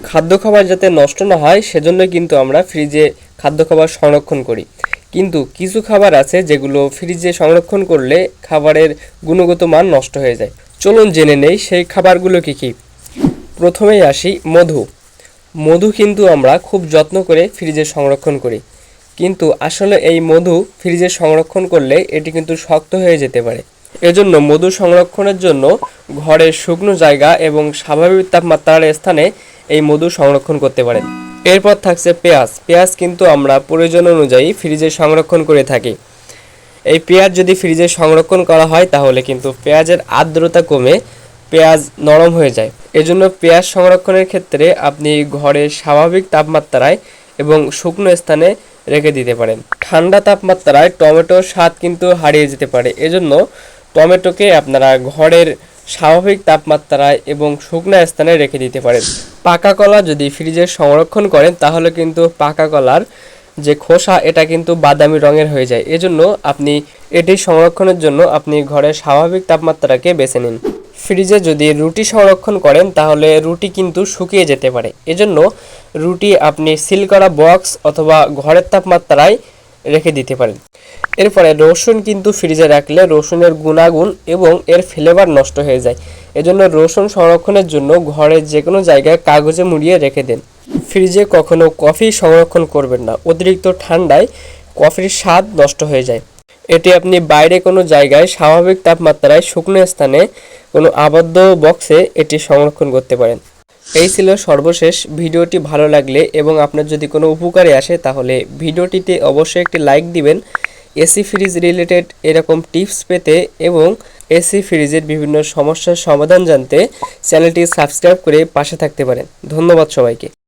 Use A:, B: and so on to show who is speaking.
A: খাদ্য খাবার যাতে নষ্ট না হয় সেজন্য কিন্তু আমরা ফ্রিজে খাদ্য খাবার সংরক্ষণ করি। কিন্তু কিছু খাবার আছে যেগুলো ফ্রিজে সংরক্ষণ করলে খাবারের গুণগত মান নষ্ট হয়ে যায়। চলুন জেনে নেই সেই খাবারগুলো কী কী। প্রথমেই আসি মধু। মধু কিন্তু আমরা খুব যত্ন করে ফ্রিজে সংরক্ষণ করি, কিন্তু আসলে এই মধু ফ্রিজে সংরক্ষণ করলে এটি কিন্তু শক্ত হয়ে যেতে পারে। এজন্য মধু সংরক্ষণের জন্য ঘরের শুকনো জায়গা এবং স্বাভাবিক তাপমাত্রার স্থানে এই মধু সংরক্ষণ করতে পারেন। এরপর থাকছে পেঁয়াজ। পেঁয়াজ কিন্তু আমরা প্রয়োজন অনুযায়ী ফ্রিজে সংরক্ষণ করে থাকি। এই পেঁয়াজ যদি ফ্রিজে সংরক্ষণ করা হয় তাহলে কিন্তু পেঁয়াজের আর্দ্রতা কমে পেঁয়াজ নরম হয়ে যায়। এজন্য পেঁয়াজ সংরক্ষণের ক্ষেত্রে আপনি ঘরের স্বাভাবিক তাপমাত্রায় এবং শুকনো স্থানে রেখে দিতে পারেন। ঠান্ডা তাপমাত্রায় টমেটোর স্বাদ কিন্তু হারিয়ে যেতে পারে, এজন্য টমেটোকে আপনারা ঘরের স্বাভাবিক তাপমাত্রায় এবং শুকনো স্থানে রেখে দিতে পারেন। পাকা কলা যদি ফ্রিজে সংরক্ষণ করেন তাহলে কিন্তু পাকা কলার যে খোসা এটা কিন্তু বাদামি রঙের হয়ে যায়। এজন্য আপনি এটি সংরক্ষণের জন্য আপনি ঘরের স্বাভাবিক তাপমাত্রাকে বেছে নিন। ফ্রিজে যদি রুটি সংরক্ষণ করেন তাহলে রুটি কিন্তু শুকিয়ে যেতে পারে, এজন্য রুটি আপনি সিল করা বক্স অথবা ঘরের তাপমাত্রায় রেখে দিতে পারেন। এরপরে রসুন কিন্তু ফ্রিজে রাখলে রসুনের গুণাগুণ এবং এর ফ্লেভার নষ্ট হয়ে যায়। এজন্য রসুন সংরক্ষণের জন্য ঘরের যে কোনো জায়গায় কাগজে মুড়িয়ে রেখে দেন। ফ্রিজে কখনো কফি সংরক্ষণ করবেন না, অতিরিক্ত ঠান্ডায় কফির স্বাদ নষ্ট হয়ে যায়। এটি আপনি বাইরে কোনো জায়গায় স্বাভাবিক তাপমাত্রায় শুকনো স্থানে কোনো আবদ্ধ বক্সে এটি সংরক্ষণ করতে পারেন। এই ছিল সর্বশেষ। ভিডিওটি ভালো লাগলে এবং আপনার যদি কোনো উপকারে আসে তাহলে ভিডিওটিতে অবশ্যই একটি লাইক দিবেন। এসি ফ্রিজ রিলেটেড এরকম টিপস পেতে এবং এসি ফ্রিজের বিভিন্ন সমস্যার সমাধান জানতে চ্যানেলটি সাবস্ক্রাইব করে পাশে থাকতে পারেন। ধন্যবাদ সবাইকে।